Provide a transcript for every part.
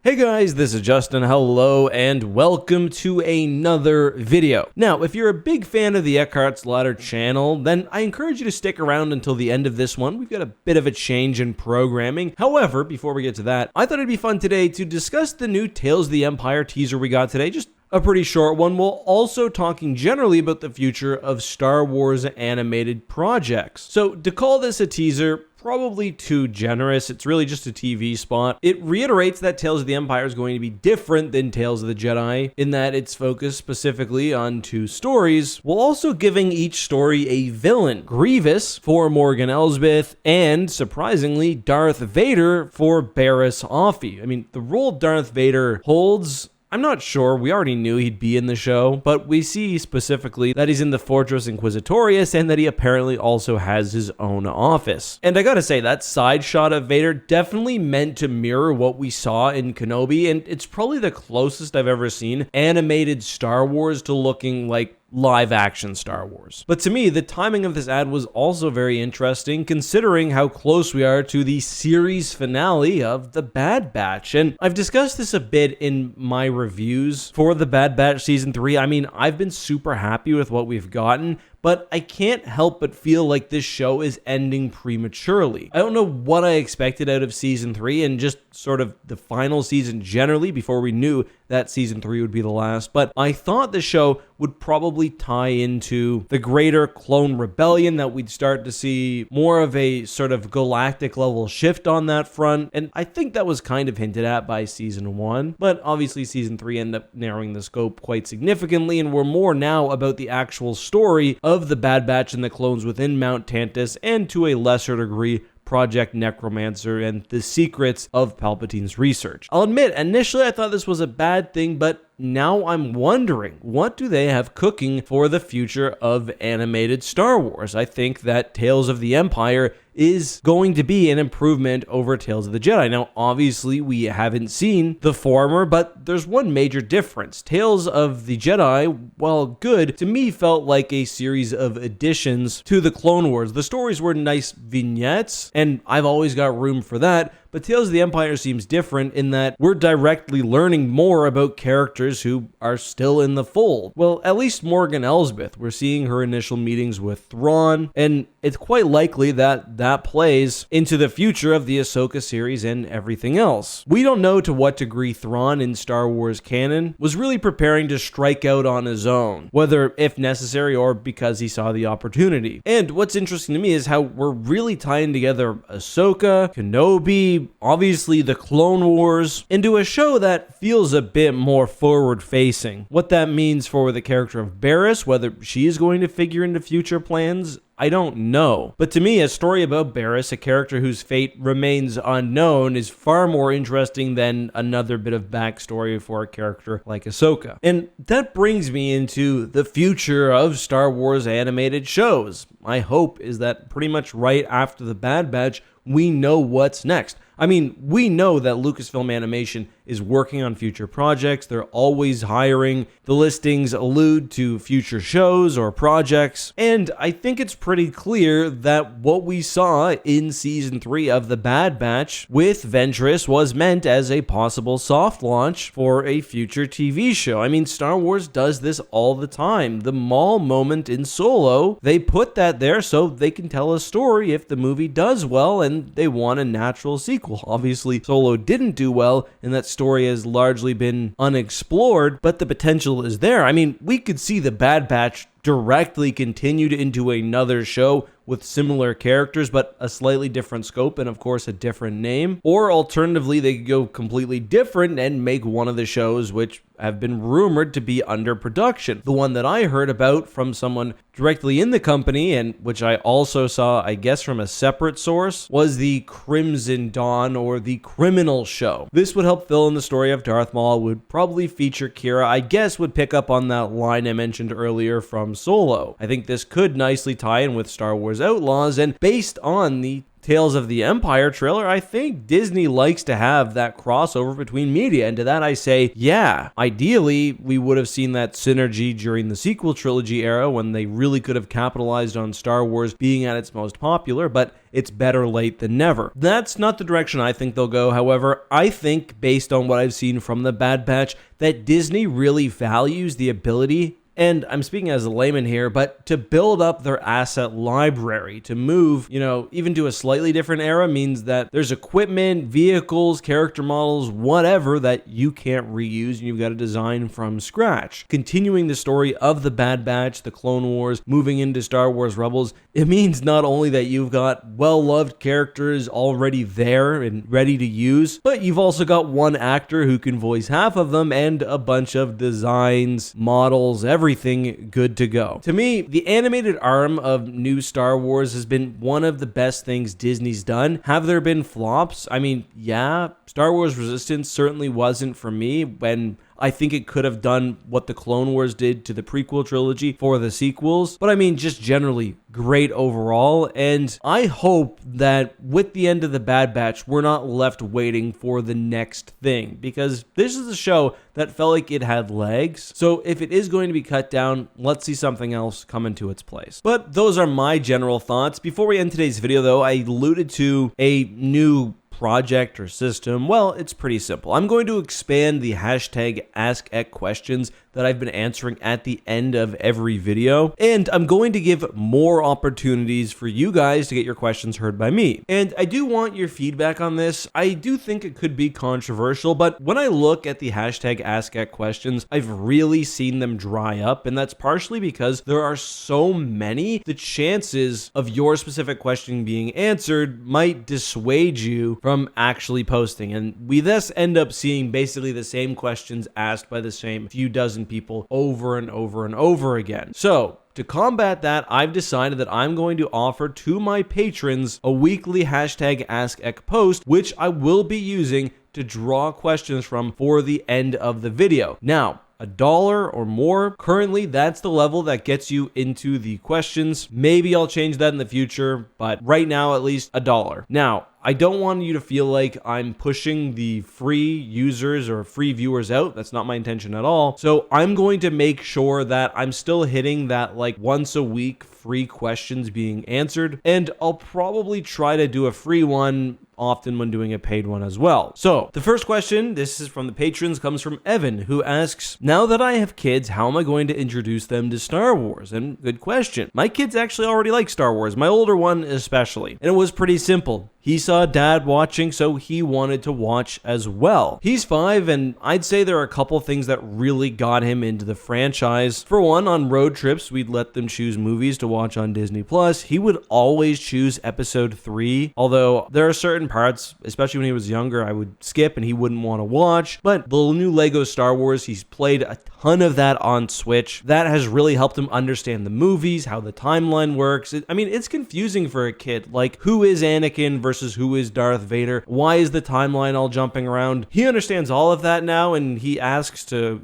Hey guys, this is Justin. Hello and welcome to another video. Now, if you're a big fan of the Eckhart's Ladder channel, then I encourage you to stick around until the end of this one. We've got a bit of a change in programming. However, before we get to that, I thought it'd be fun today to discuss the new Tales of the Empire teaser we got today. Just a pretty short one, while also talking generally about the future of Star Wars animated projects. So to call this a teaser, probably too generous. It's really just a TV spot. It reiterates that Tales of the Empire is going to be different than Tales of the Jedi in that it's focused specifically on two stories, while also giving each story a villain. Grievous for Morgan Elsbeth, and surprisingly, Darth Vader for Barriss Offee. I mean, the role Darth Vader holds, I'm not sure, we already knew he'd be in the show, but we see specifically that he's in the Fortress Inquisitorius and that he apparently also has his own office. And I gotta say, that side shot of Vader definitely meant to mirror what we saw in Kenobi, and it's probably the closest I've ever seen animated Star Wars to looking like live action Star Wars. But to me, the timing of this ad was also very interesting considering how close we are to the series finale of The Bad Batch. And I've discussed this a bit in my reviews for The Bad Batch Season 3. I mean, I've been super happy with what we've gotten, but I can't help but feel like this show is ending prematurely. I don't know what I expected out of Season 3 and just sort of the final season generally before we knew that Season 3 would be the last, but I thought the show would probably tie into the greater Clone Rebellion, that we'd start to see more of a sort of galactic level shift on that front, and I think that was kind of hinted at by Season 1, but obviously Season 3 ended up narrowing the scope quite significantly, and we're more now about the actual story of the Bad Batch and the clones within Mount Tantus, and to a lesser degree, Project Necromancer and the secrets of Palpatine's research. I'll admit, initially I thought this was a bad thing, but now I'm wondering, what do they have cooking for the future of animated Star Wars? I think that Tales of the Empire is going to be an improvement over Tales of the Jedi. Now, obviously, we haven't seen the former, but there's one major difference. Tales of the Jedi, while good, to me felt like a series of additions to the Clone Wars. The stories were nice vignettes, and I've always got room for that, but Tales of the Empire seems different in that we're directly learning more about characters who are still in the fold. Well, at least Morgan Elsbeth. We're seeing her initial meetings with Thrawn, and it's quite likely that that plays into the future of the Ahsoka series and everything else. We don't know to what degree Thrawn in Star Wars canon was really preparing to strike out on his own, whether if necessary or because he saw the opportunity. And what's interesting to me is how we're really tying together Ahsoka, Kenobi, obviously the Clone Wars, into a show that feels a bit more forward-facing. What that means for the character of Barriss, whether she is going to figure into future plans, I don't know. But to me, a story about Barriss, a character whose fate remains unknown, is far more interesting than another bit of backstory for a character like Ahsoka. And that brings me into the future of Star Wars animated shows. My hope is that pretty much right after The Bad Batch, we know what's next. I mean, we know that Lucasfilm Animation is working on future projects. They're always hiring. The listings allude to future shows or projects. And I think it's pretty clear that what we saw in Season 3 of The Bad Batch with Ventress was meant as a possible soft launch for a future TV show. I mean, Star Wars does this all the time. The Maul moment in Solo, they put that there so they can tell a story if the movie does well and they want a natural sequel. Obviously, Solo didn't do well, and that story has largely been unexplored, but the potential is there. I mean, we could see The Bad Batch directly continued into another show with similar characters, but a slightly different scope and, of course, a different name. Or alternatively, they could go completely different and make one of the shows which have been rumored to be under production. The one that I heard about from someone directly in the company, and which I also saw, I guess, from a separate source, was the Crimson Dawn, or the Criminal Show. This would help fill in the story of Darth Maul, would probably feature Kira, I guess would pick up on that line I mentioned earlier from Solo. I think this could nicely tie in with Star Wars Outlaws, and based on the Tales of the Empire trailer, I think Disney likes to have that crossover between media. And to that I say, yeah, ideally, we would have seen that synergy during the sequel trilogy era when they really could have capitalized on Star Wars being at its most popular, but it's better late than never. That's not the direction I think they'll go. However, I think, based on what I've seen from the Bad Batch, that Disney really values the ability, and I'm speaking as a layman here, but to build up their asset library, to move, even to a slightly different era means that there's equipment, vehicles, character models, whatever that you can't reuse and you've got to design from scratch. Continuing the story of the Bad Batch, the Clone Wars, moving into Star Wars Rebels, it means not only that you've got well-loved characters already there and ready to use, but you've also got one actor who can voice half of them and a bunch of designs, models, everything good to go. To me, the animated arm of new Star Wars has been one of the best things Disney's done. Have there been flops? I mean, yeah, Star Wars Resistance certainly wasn't for me when I think it could have done what the Clone Wars did to the prequel trilogy for the sequels. But I mean, just generally great overall. And I hope that with the end of the Bad Batch, we're not left waiting for the next thing, because this is a show that felt like it had legs. So if it is going to be cut down, let's see something else come into its place. But those are my general thoughts. Before we end today's video, though, I alluded to a new project or system. Well, it's pretty simple. I'm going to expand the hashtag AskEck that I've been answering at the end of every video, and I'm going to give more opportunities for you guys to get your questions heard by me. And I do want your feedback on this. I do think it could be controversial, but when I look at the hashtag AskEck I've really seen them dry up, and that's partially because there are so many. The chances of your specific question being answered might dissuade you from actually posting, and we thus end up seeing basically the same questions asked by the same few dozen people over and over and over again. So to combat that, I've decided that I'm going to offer to my patrons a weekly hashtag AskEck post, which I will be using to draw questions from for the end of the video. Now, $1 or more. Currently, that's the level that gets you into the questions. Maybe I'll change that in the future, but right now, at least $1. Now, I don't want you to feel like I'm pushing the free users or free viewers out. That's not my intention at all. So I'm going to make sure that I'm still hitting that like once a week free questions being answered. And I'll probably try to do a free one often when doing a paid one as well. So the first question, this is from the patrons, comes from Evan, who asks, now that I have kids, how am I going to introduce them to Star Wars? And good question. My kids actually already like Star Wars, my older one especially. And it was pretty simple. He saw dad watching, so he wanted to watch as well. He's 5, and I'd say there are a couple things that really got him into the franchise. For one, on road trips, we'd let them choose movies to watch on Disney+. He would always choose episode 3, although there are certain parts, especially when he was younger, I would skip and he wouldn't want to watch. But the new Lego Star Wars, he's played a ton of that on Switch. That has really helped him understand the movies, how the timeline works. I mean, it's confusing for a kid. Like, who is Anakin versus who is Darth Vader? Why is the timeline all jumping around? He understands all of that now, and he asks to,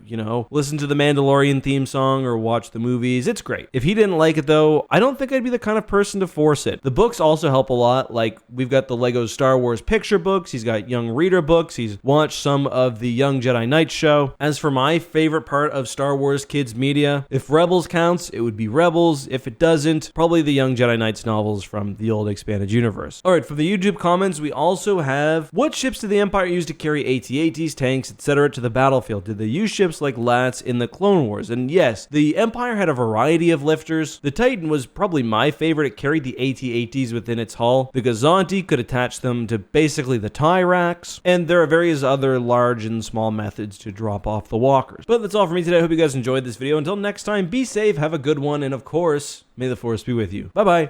listen to the Mandalorian theme song or watch the movies. It's great. If he didn't like it, though, I don't think I'd be the kind of person to force it. The books also help a lot. Like, we've got the Lego Star Wars picture books. He's got young reader books. He's watched some of the Young Jedi Knight show. As for my favorite part of Star Wars kids media, if Rebels counts, it would be Rebels. If it doesn't, probably the Young Jedi Knights novels from the old expanded universe. All right, from the YouTube comments, we also have, what ships did the Empire use to carry AT-ATs, tanks, etc. to the battlefield? Did they use ships like LATs in the Clone Wars? And yes, the Empire had a variety of lifters. The Titan was probably my favorite. It carried the AT-ATs within its hull. The Gazanti could attach them to basically the tie racks, and there are various other large and small methods to drop off the walkers. But that's all for me today. I hope you guys enjoyed this video. Until next time, be safe, have a good one, and of course, may the Force be with you. Bye-bye.